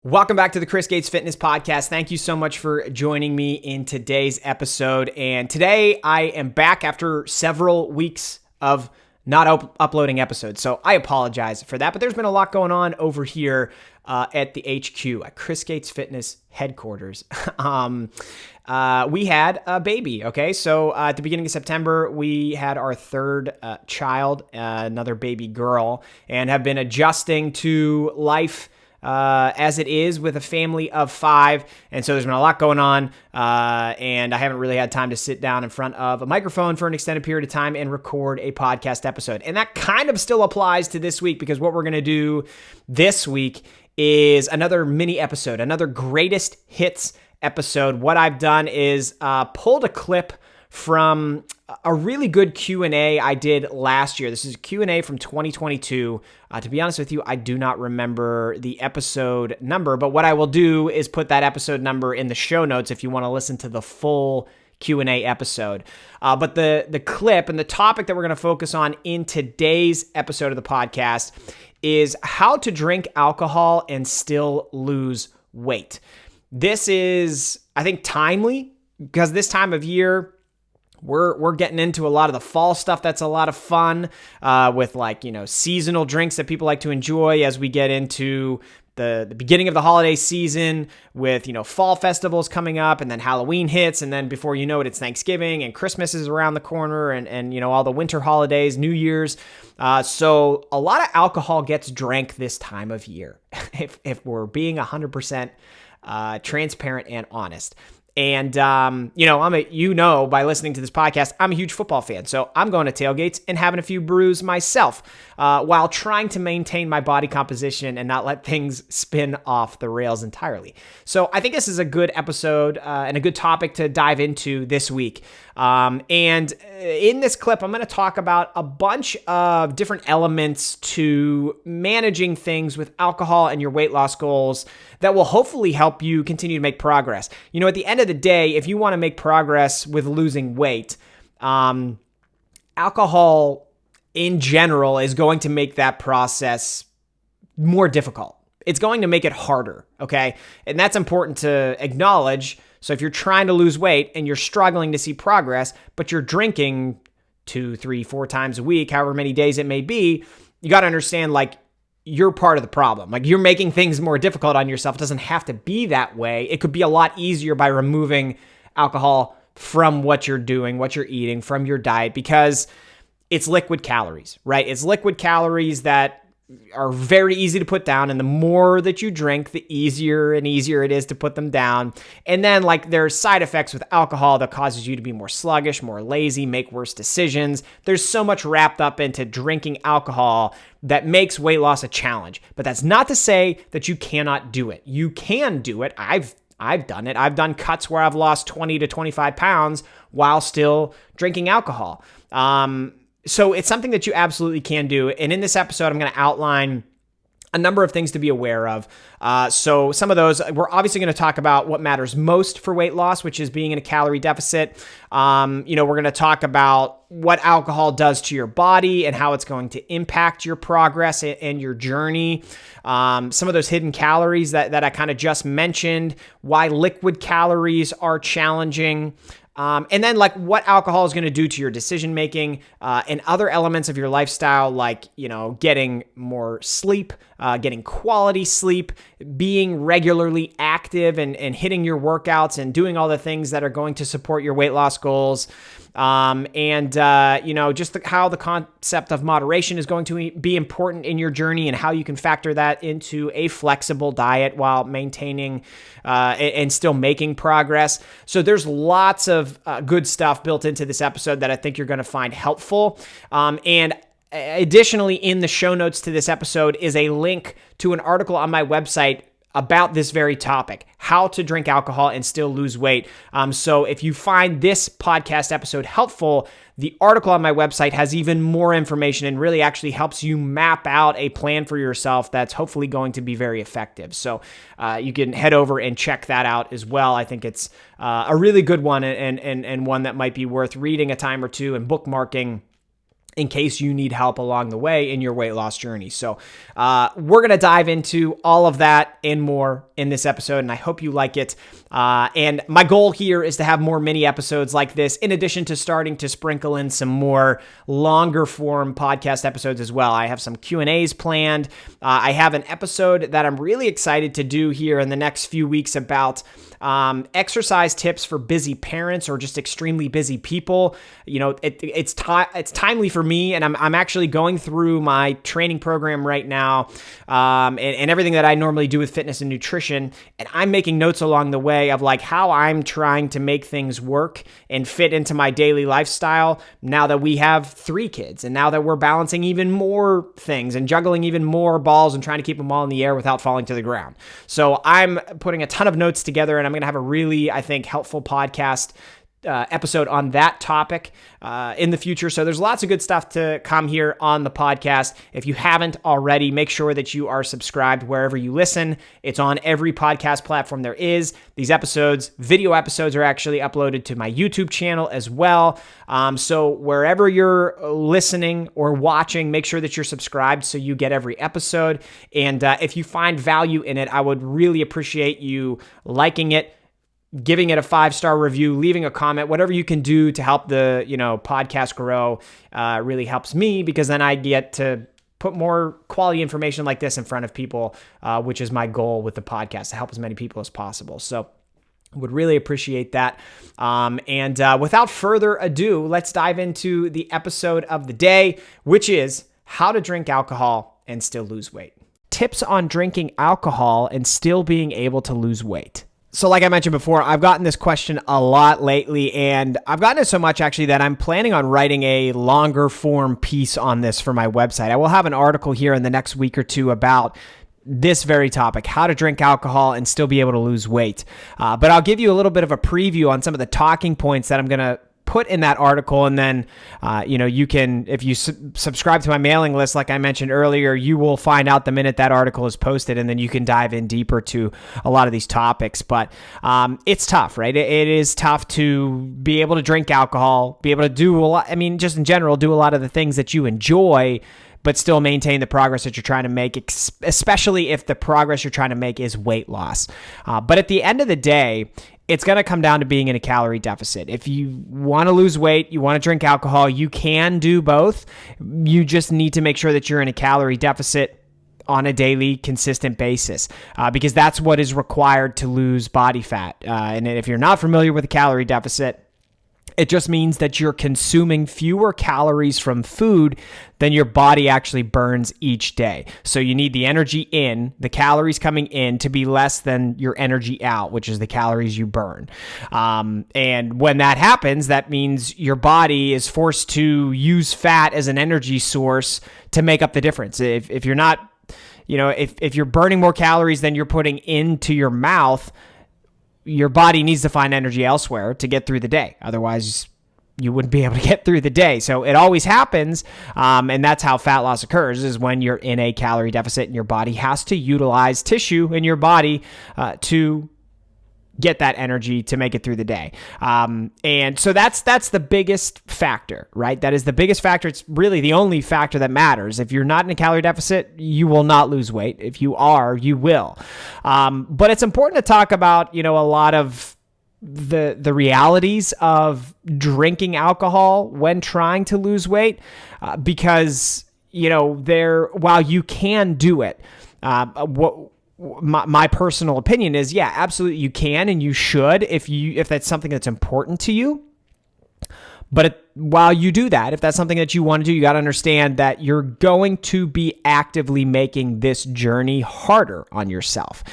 Welcome back to the Chris Gates Fitness Podcast. Thank you so much for joining me in today's episode. And today I am back after several weeks of not uploading episodes. So I apologize for that, but there's been a lot going on over here at the HQ at Chris Gates Fitness headquarters. We had a baby. Okay. So at the beginning of September, we had our third child, another baby girl, and have been adjusting to life as it is with a family of 5. And so there's been a lot going on, and I haven't really had time to sit down in front of a microphone for an extended period of time and record a podcast episode. And that kind of still applies to this week, because what we're going to do this week is another mini episode, another greatest hits episode. What I've done is pulled a clip from a really good Q&A I did last year. This is a Q&A from 2022. To be honest with you, I do not remember the episode number, but what I will do is put that episode number in the show notes if you want to listen to the full Q&A episode. But the clip and the topic that we're going to focus on in today's episode of the podcast is how to drink alcohol and still lose weight. This is, I think, timely, because this time of year, we're getting into a lot of the fall stuff that's a lot of fun with seasonal drinks that people like to enjoy as we get into the beginning of the holiday season with, fall festivals coming up, and then Halloween hits, and then before you know it, it's Thanksgiving, and Christmas is around the corner, and all the winter holidays, New Year's. So a lot of alcohol gets drank this time of year, if we're being 100% transparent and honest. And, by listening to this podcast, I'm a huge football fan. So I'm going to tailgates and having a few brews myself while trying to maintain my body composition and not let things spin off the rails entirely. So I think this is a good episode and a good topic to dive into this week. And in this clip, I'm going to talk about a bunch of different elements to managing things with alcohol and your weight loss goals that will hopefully help you continue to make progress. At the end of the day, if you want to make progress with losing weight, alcohol in general is going to make that process more difficult. It's going to make it harder, okay? And that's important to acknowledge. So if you're trying to lose weight and you're struggling to see progress, but you're drinking 2, 3, 4 times a week, however many days it may be, you got to understand, you're part of the problem. You're making things more difficult on yourself. It doesn't have to be that way. It could be a lot easier by removing alcohol from what you're doing, what you're eating, from your diet, because it's liquid calories, right? It's liquid calories that are very easy to put down, and the more that you drink, the easier and easier it is to put them down. And then there's side effects with alcohol that causes you to be more sluggish, more lazy, make worse decisions. There's so much wrapped up into drinking alcohol that makes weight loss a challenge. But that's not to say that you cannot do it. You can do it. I've done it. I've done cuts where I've lost 20 to 25 pounds while still drinking alcohol. So it's something that you absolutely can do. And in this episode, I'm going to outline a number of things to be aware of. So some of those, we're obviously going to talk about what matters most for weight loss, which is being in a calorie deficit. We're going to talk about what alcohol does to your body and how it's going to impact your progress and your journey. Some of those hidden calories that I kind of just mentioned, why liquid calories are challenging. And then what alcohol is going to do to your decision making and other elements of your lifestyle, getting more sleep, getting quality sleep, being regularly active and hitting your workouts and doing all the things that are going to support your weight loss goals. How the concept of moderation is going to be important in your journey, and how you can factor that into a flexible diet while maintaining and still making progress. So there's lots of good stuff built into this episode that I think you're going to find helpful. And additionally, in the show notes to this episode is a link to an article on my website about this very topic, how to drink alcohol and still lose weight. So if you find this podcast episode helpful, the article on my website has even more information and really actually helps you map out a plan for yourself that's hopefully going to be very effective. So you can head over and check that out as well. I think it's a really good one and one that might be worth reading a time or two and bookmarking in case you need help along the way in your weight loss journey. So we're going to dive into all of that and more in this episode, and I hope you like it. And my goal here is to have more mini episodes like this, in addition to starting to sprinkle in some more longer form podcast episodes as well. I have some Q&As planned. I have an episode that I'm really excited to do here in the next few weeks about exercise tips for busy parents or just extremely busy people. You know, it's timely for me, and I'm actually going through my training program right now, and everything that I normally do with fitness and nutrition, and I'm making notes along the way of like how I'm trying to make things work and fit into my daily lifestyle now that we have 3 kids, and now that we're balancing even more things and juggling even more balls and trying to keep them all in the air without falling to the ground. So I'm putting a ton of notes together, and I'm going to have a really, I think, helpful podcast episode on that topic in the future. So there's lots of good stuff to come here on the podcast. If you haven't already, make sure that you are subscribed wherever you listen. It's on every podcast platform there is. These episodes, video episodes, are actually uploaded to my YouTube channel as well. So wherever you're listening or watching, make sure that you're subscribed so you get every episode. And if you find value in it, I would really appreciate you liking it, giving it a 5-star review, leaving a comment, whatever you can do to help the podcast grow really helps me, because then I get to put more quality information like this in front of people, which is my goal with the podcast, to help as many people as possible. So would really appreciate that. And without further ado, let's dive into the episode of the day, which is how to drink alcohol and still lose weight. Tips on drinking alcohol and still being able to lose weight. So like I mentioned before, I've gotten this question a lot lately, and I've gotten it so much actually that I'm planning on writing a longer form piece on this for my website. I will have an article here in the next week or two about this very topic, how to drink alcohol and still be able to lose weight. But I'll give you a little bit of a preview on some of the talking points that I'm going to put in that article. And then, you can, if you subscribe to my mailing list, like I mentioned earlier, you will find out the minute that article is posted, and then you can dive in deeper to a lot of these topics. But it's tough, right? It is tough to be able to drink alcohol, be able to do a lot. I mean, just in general, do a lot of the things that you enjoy, but still maintain the progress that you're trying to make, especially if the progress you're trying to make is weight loss. But at the end of the day, it's going to come down to being in a calorie deficit. If you want to lose weight, you want to drink alcohol, you can do both. You just need to make sure that you're in a calorie deficit on a daily, consistent basis, because that's what is required to lose body fat. And if you're not familiar with a calorie deficit, it just means that you're consuming fewer calories from food than your body actually burns each day. So you need the energy in, the calories coming in, to be less than your energy out, which is the calories you burn. And when that happens, that means your body is forced to use fat as an energy source to make up the difference. If you're not, if you're burning more calories than you're putting into your mouth, your body needs to find energy elsewhere to get through the day. Otherwise, you wouldn't be able to get through the day. So it always happens, and that's how fat loss occurs, is when you're in a calorie deficit and your body has to utilize tissue in your body to get that energy to make it through the day. And so that's the biggest factor, right? That is the biggest factor. It's really the only factor that matters. If you're not in a calorie deficit, you will not lose weight. If you are, you will. But it's important to talk about, a lot of the realities of drinking alcohol when trying to lose weight, because, while you can do it, my personal opinion is, yeah, absolutely you can and you should if that's something that's important to you. But while you do that, if that's something that you want to do, you got to understand that you're going to be actively making this journey harder on yourself.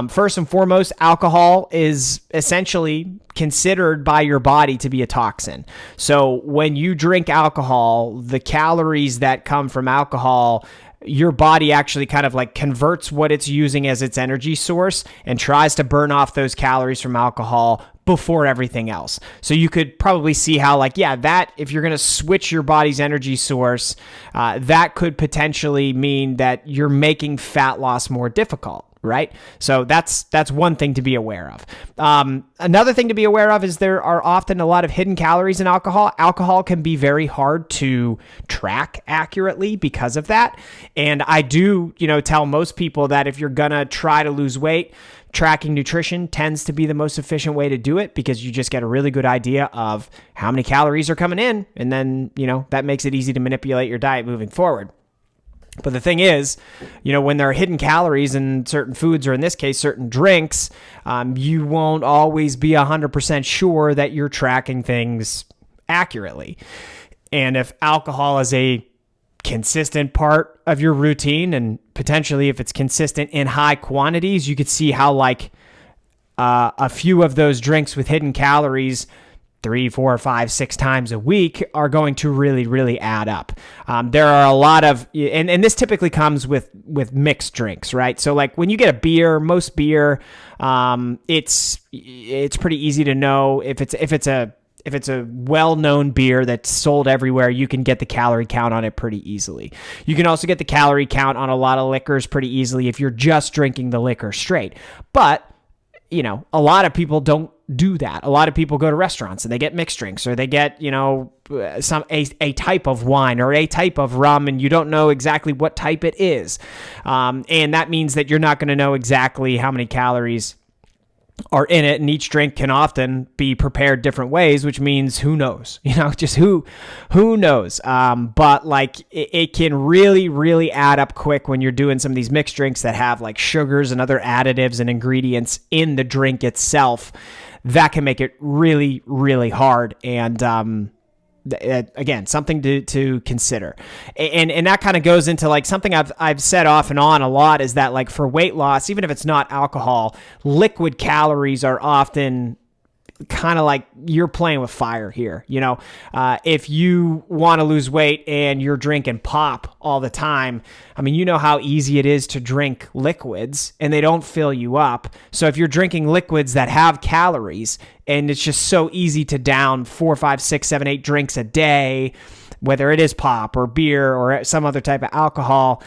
First and foremost, alcohol is essentially considered by your body to be a toxin. So when you drink alcohol, the calories that come from alcohol, your body actually kind of like converts what it's using as its energy source and tries to burn off those calories from alcohol before everything else. So you could probably see how, that if you're going to switch your body's energy source, that could potentially mean that you're making fat loss more difficult, right? So that's one thing to be aware of. Another thing to be aware of is there are often a lot of hidden calories in alcohol. Alcohol can be very hard to track accurately because of that. And I do, tell most people that if you're gonna try to lose weight, tracking nutrition tends to be the most efficient way to do it, because you just get a really good idea of how many calories are coming in. And then, that makes it easy to manipulate your diet moving forward. But the thing is, when there are hidden calories in certain foods, or in this case, certain drinks, you won't always be 100% sure that you're tracking things accurately. And if alcohol is a consistent part of your routine, and potentially if it's consistent in high quantities, you could see how a few of those drinks with hidden calories 3, 4, 5, 6 times a week are going to really, really add up. There are a lot of, and this typically comes with mixed drinks, right? So like when you get a beer, most beer, it's pretty easy to know if it's a well-known beer that's sold everywhere. You can get the calorie count on it pretty easily. You can also get the calorie count on a lot of liquors pretty easily if you're just drinking the liquor straight. But a lot of people don't do that. A lot of people go to restaurants and they get mixed drinks, or they get, a type of wine or a type of rum, and you don't know exactly what type it is. And that means that you're not going to know exactly how many calories are in it, and each drink can often be prepared different ways, which means who knows, just who knows. But like it can really, really add up quick when you're doing some of these mixed drinks that have like sugars and other additives and ingredients in the drink itself. That can make it really, really hard. And, again, something to consider. And that kind of goes into like something I've said off and on a lot, is that like for weight loss, even if it's not alcohol, liquid calories are often kind of like you're playing with fire here. If you want to lose weight and you're drinking pop all the time, I mean, you know how easy it is to drink liquids and they don't fill you up. So if you're drinking liquids that have calories, and it's just so easy to down 4, 5, 6, 7, 8 drinks a day, whether it is pop or beer or some other type of alcohol,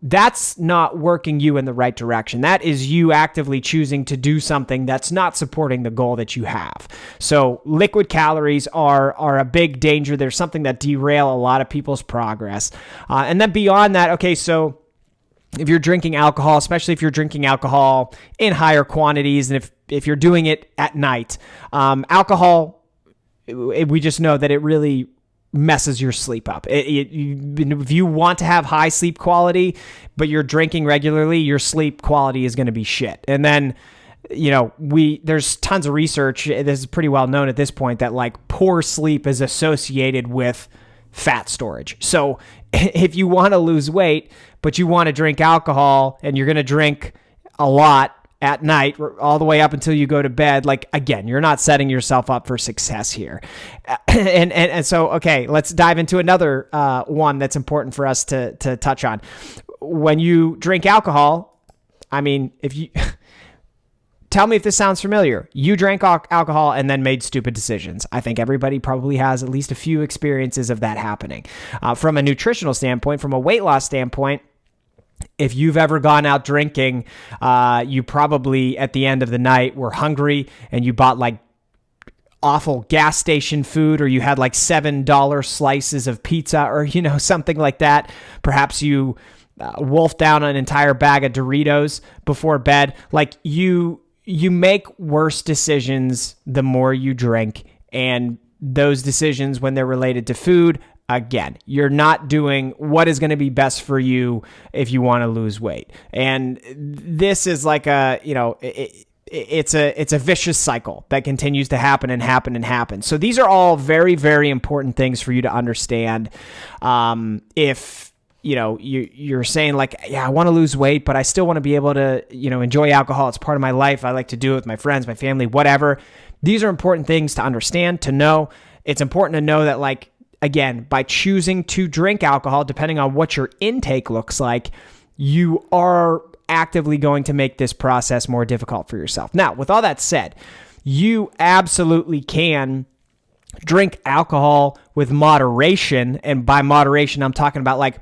that's not working you in the right direction. That is you actively choosing to do something that's not supporting the goal that you have. So liquid calories are a big danger. They're something that derail a lot of people's progress. And then beyond that, okay, so if you're drinking alcohol, especially if you're drinking alcohol in higher quantities, and if you're doing it at night, alcohol, we just know that it really messes your sleep up. If you want to have high sleep quality, but you're drinking regularly, your sleep quality is going to be shit. And then, there's tons of research. This is pretty well known at this point that like poor sleep is associated with fat storage. So if you want to lose weight, but you want to drink alcohol, and you're going to drink a lot at night all the way up until you go to bed, like, again, you're not setting yourself up for success here. And so, okay, let's dive into another one that's important for us to touch on. When you drink alcohol, I mean, if you tell me if this sounds familiar. You drank alcohol and then made stupid decisions. I think everybody probably has at least a few experiences of that happening. From a nutritional standpoint, from a weight loss standpoint, if you've ever gone out drinking, you probably at the end of the night were hungry and you bought like awful gas station food, or you had like $7 slices of pizza, or, something like that. Perhaps you wolfed down an entire bag of Doritos before bed. Like you make worse decisions the more you drink, and those decisions, when they're related to food, again, you're not doing what is going to be best for you if you want to lose weight. And this is like it's a vicious cycle that continues to happen and happen and happen. So these are all very, very important things for you to understand. If you're saying like, yeah, I want to lose weight, but I still want to be able to, enjoy alcohol. It's part of my life. I like to do it with my friends, my family, whatever. These are important things to understand, to know. It's important to know that, like, again, by choosing to drink alcohol, depending on what your intake looks like, you are actively going to make this process more difficult for yourself. Now, with all that said, you absolutely can drink alcohol with moderation. And by moderation, I'm talking about like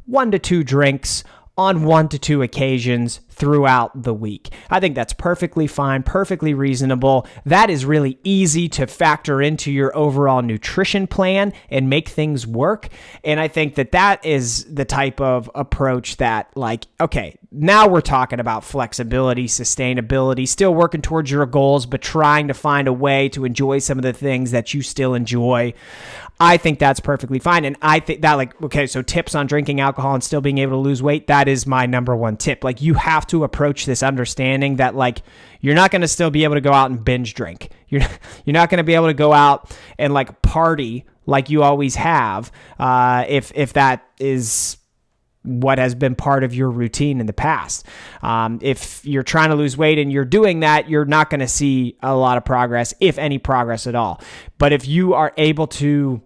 1 to 2 drinks on 1 to 2 occasions throughout the week. I think that's perfectly fine, perfectly reasonable. That is really easy to factor into your overall nutrition plan and make things work. And I think that is the type of approach that, like, okay, now we're talking about flexibility, sustainability, still working towards your goals, but trying to find a way to enjoy some of the things that you still enjoy. I think that's perfectly fine. And I think that, like, okay, so tips on drinking alcohol and still being able to lose weight, that is my number one tip. Like, you have to approach this understanding that, like, you're not going to still be able to go out and binge drink. You're not going to be able to go out and, like, party like you always have, if that is what has been part of your routine in the past. If you're trying to lose weight and you're doing that, you're not going to see a lot of progress, if any progress at all. But if you are able to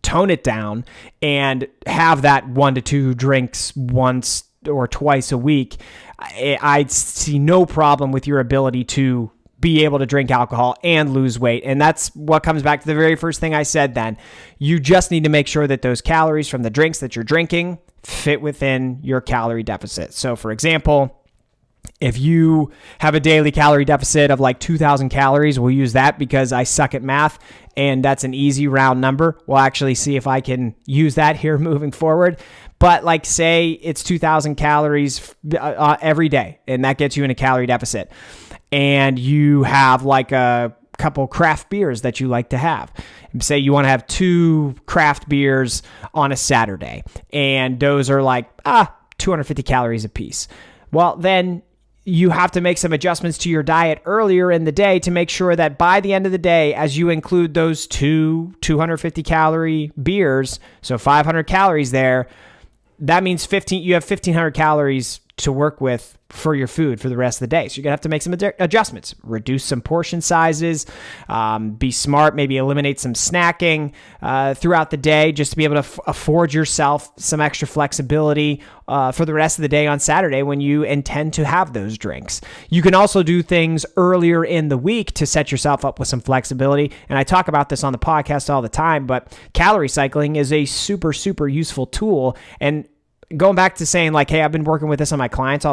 tone it down and have that 1 to 2 drinks once or twice a week, I see no problem with your ability to be able to drink alcohol and lose weight. And that's what comes back to the very first thing I said then. You just need to make sure that those calories from the drinks that you're drinking fit within your calorie deficit. So for example, if you have a daily calorie deficit of like 2,000 calories, we'll use that because I suck at math and that's an easy round number. We'll actually see if I can use that here moving forward. But like, say it's 2,000 calories every day, and that gets you in a calorie deficit. And you have like a couple craft beers that you like to have. Say you want to have 2 craft beers on a Saturday, and those are like 250 calories a piece. Well, then you have to make some adjustments to your diet earlier in the day to make sure that by the end of the day, as you include those 250 calorie beers, so 500 calories there, that means you have 1,500 calories to work with for your food for the rest of the day. So you're going to have to make some adjustments, reduce some portion sizes, be smart, maybe eliminate some snacking throughout the day just to be able to afford yourself some extra flexibility for the rest of the day on Saturday when you intend to have those drinks. You can also do things earlier in the week to set yourself up with some flexibility. And I talk about this on the podcast all the time, but calorie cycling is a super, super useful tool. And going back to saying like, hey, I've been working with this on my clients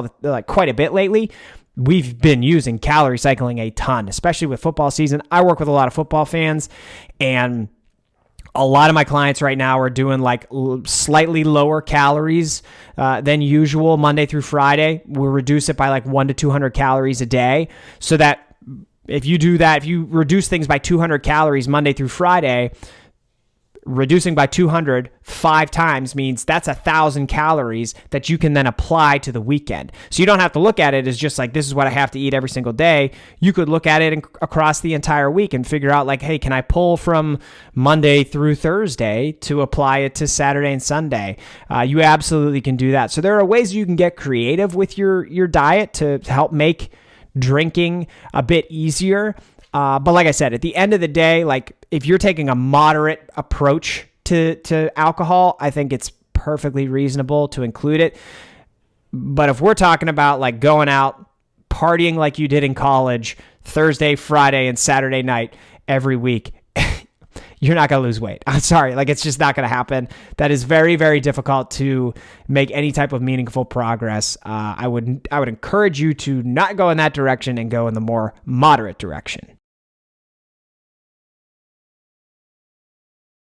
quite a bit lately. We've been using calorie cycling a ton, especially with football season. I work with a lot of football fans, and a lot of my clients right now are doing like slightly lower calories than usual Monday through Friday. We'll reduce it by like 100 to 200 calories a day, so that if you do that, if you reduce things by 200 calories Monday through Friday, reducing by 200 5 times means that's 1,000 calories that you can then apply to the weekend. So you don't have to look at it as just like, this is what I have to eat every single day. You could look at it across the entire week and figure out like, hey, can I pull from Monday through Thursday to apply it to Saturday and Sunday? You absolutely can do that. So there are ways you can get creative with your diet to help make drinking a bit easier. But like I said, at the end of the day, like if you're taking a moderate approach to alcohol, I think it's perfectly reasonable to include it. But if we're talking about like going out, partying like you did in college, Thursday, Friday, and Saturday night every week, you're not going to lose weight. I'm sorry. Like, it's just not going to happen. That is very, very difficult to make any type of meaningful progress. I would encourage you to not go in that direction and go in the more moderate direction.